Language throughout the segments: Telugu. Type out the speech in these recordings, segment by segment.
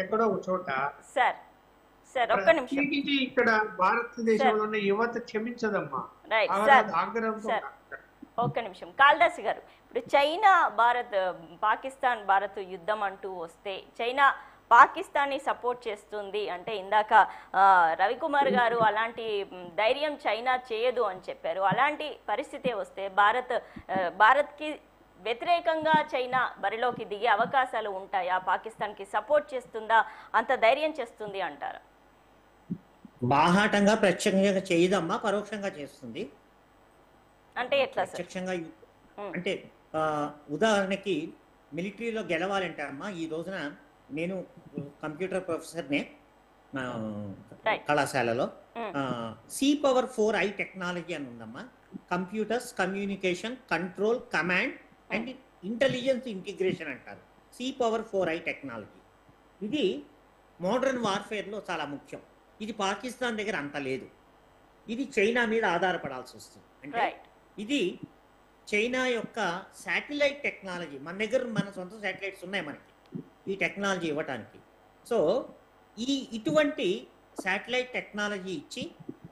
ఎక్కడో ఒక చోట సార్ సార్ ఒక్క నిమిషం ప్రత్యేకించి ఇక్కడ సార్ భారతదేశంలో ఉన్న యువత క్షమించదమ్మా. రైట్ సార్ ఆగ్రహం ఆగ్రహంతో సార్ ఉంటారు. ఒక్క నిమిషం కాళిదాస్ గారు ఇప్పుడు చైనా భారత్ పాకిస్తాన్ భారత్ యుద్ధం అంటూ వస్తే చైనా పాకిస్తాన్ని సపోర్ట్ చేస్తుంది అంటే ఇందాక రవికుమార్ గారు అలాంటి ధైర్యం చైనా చేయదు అని చెప్పారు. అలాంటి పరిస్థితి వస్తే భారత్కి వ్యతిరేకంగా చైనా బరిలోకి దిగే అవకాశాలు ఉంటాయా? పాకిస్తాన్కి సపోర్ట్ చేస్తుందా? అంత ధైర్యం చేస్తుంది అంటారా? బాహాటంగా ప్రత్యక్షంగా చేయదమ్మా, పరోక్షంగా చేస్తుంది. అంటే ఎట్లా సార్? ప్రత్యక్షంగా అంటే ఉదాహరణకి మిలిటరీలో గెలవాలంటే అమ్మా, ఈ రోజున నేను కంప్యూటర్ ప్రొఫెసర్నే కళాశాలలో. C⁴I టెక్నాలజీ అని ఉందమ్మా. Computers, communication, control, command and intelligence integration అంటారు. C⁴I టెక్నాలజీ ఇది మోడర్న్ వార్ఫేర్లో చాలా ముఖ్యం. ఇది పాకిస్తాన్ దగ్గర అంత లేదు. ఇది చైనా మీద ఆధారపడాల్సి వస్తుంది. అంటే ఇది చైనా యొక్క శాటిలైట్ టెక్నాలజీ. మన దగ్గర మన సొంత శాటిలైట్స్ ఉన్నాయి మనకి ఈ టెక్నాలజీ ఇవ్వటానికి. సో ఇటువంటి శాటిలైట్ టెక్నాలజీ ఇచ్చి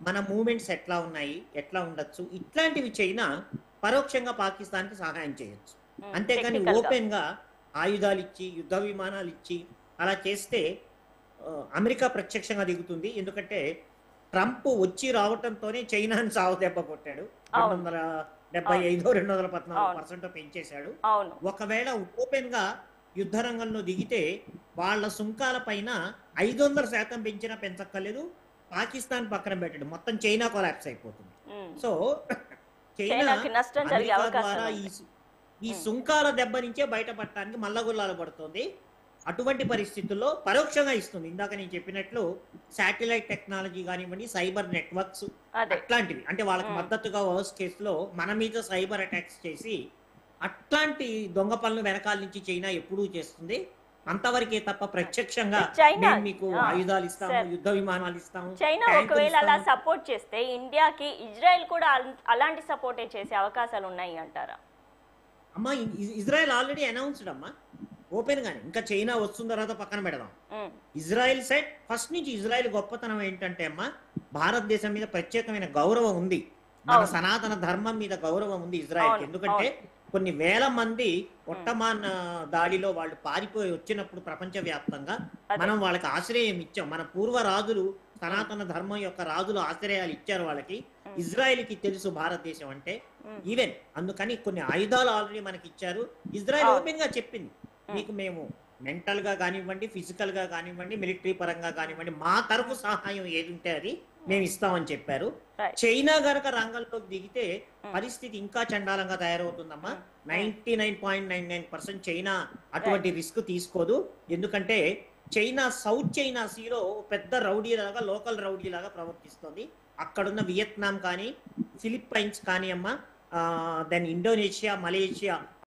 మన మూమెంట్స్ ఎట్లా ఉన్నాయి, ఎట్లా ఉండొచ్చు, ఇట్లాంటివి చైనా పరోక్షంగా పాకిస్తాన్కి సహాయం చేయొచ్చు. అంతేగాని ఓపెన్గా ఆయుధాలు ఇచ్చి యుద్ధ విమానాలు ఇచ్చి అలా చేస్తే అమెరికా ప్రత్యక్షంగా దిగుతుంది. ఎందుకంటే ట్రంప్ వచ్చి రావటంతోనే చైనాని సావు దెబ్బ కొట్టాడు. 275 214% పెంచేశాడు. ఒకవేళ ఓపెన్ గా యుద్ధ రంగంలో దిగితే వాళ్ళ సుంకాల పైన 500% పెంచినా పెంచక్కర్లేదు. పాకిస్తాన్ పక్కన పెట్టాడు, మొత్తం చైనా కొలాప్స్ అయిపోతుంది. సో చైనా ద్వారా ఈ సుంకాల దెబ్బ నుంచే బయటపడటానికి మల్లగుల్లాలు పడుతుంది. అటువంటి పరిస్థితుల్లో పరోక్షంగా ఇస్తుంది. ఇందాక నేను చెప్పినట్లు శాటిలైట్ టెక్నాలజీ కానివ్వండి, సైబర్ నెట్వర్క్స్ అట్లాంటివి. అంటే వాళ్ళకి మద్దతుగా వర్స్ట్ కేసులో మన మీద సైబర్ అటాక్స్ చేసి అట్లాంటి దొంగ పనులు వెనకాల నుంచి చైనా ఎప్పుడూ చేస్తుంది. అంతవరకే తప్ప ప్రత్యక్షంగా మీకు ఆయుధాలు ఇస్తాము, యుద్ధ విమానాలు ఇస్తాము. చైనా ఒకవేళ అలా సపోర్ట్ చేస్తే ఇండియాకి ఇజ్రాయెల్ కూడా అలాంటి సపోర్టే చేసే అవకాశాలు ఉన్నాయి అంటారా? అమ్మా, ఇజ్రాయెల్ ఆల్రెడీ అనౌన్స్డ్ అమ్మా ఓపెన్ గానే. ఇంకా చైనా వస్తున్న తర్వాత పక్కన పెడదాం. ఇజ్రాయెల్ సైడ్ ఫస్ట్ నుంచి ఇజ్రాయెల్ గొప్పతనం ఏంటంటే అమ్మా, భారతదేశం మీద ప్రత్యేకమైన గౌరవం ఉంది. మన సనాతన ధర్మం మీద గౌరవం ఉంది ఇజ్రాయెల్కి. ఎందుకంటే కొన్ని వేల మంది ఒట్టమాన్ దాడిలో వాళ్ళు పారిపోయి వచ్చినప్పుడు ప్రపంచవ్యాప్తంగా మనం వాళ్ళకి ఆశ్రయం ఇచ్చాం. మన పూర్వ రాజులు, సనాతన ధర్మం యొక్క రాజులు ఆశ్రయాలు ఇచ్చారు వాళ్ళకి. ఇజ్రాయెల్కి తెలుసు భారతదేశం అంటే ఈవెన్. అందుకని కొన్ని ఆయుధాలు ఆల్రెడీ మనకి ఇచ్చారు. ఇజ్రాయెల్ ఓపెన్ గా చెప్పింది, మీకు మేము మెంటల్ గా కానివ్వండి, ఫిజికల్ గా కానివ్వండి, మిలిటరీ పరంగా కానివ్వండి, మా తరఫు సహాయం ఏది ఉంటే అది మేము ఇస్తామని చెప్పారు. చైనా గనక రంగంలోకి దిగితే పరిస్థితి ఇంకా చండాలంగా తయారవుతుందమ్మా. 99.99% చైనా అటువంటి రిస్క్ తీసుకోదు. ఎందుకంటే చైనా సౌత్ చైనా సీలో పెద్ద రౌడీలాగా, లోకల్ రౌడీలాగా ప్రవర్తిస్తుంది. అక్కడున్న వియత్నాం కానీ, ఫిలిప్పైన్స్ కానీ అమ్మా, దెన్ ఇండోనేషియా, మలేషియా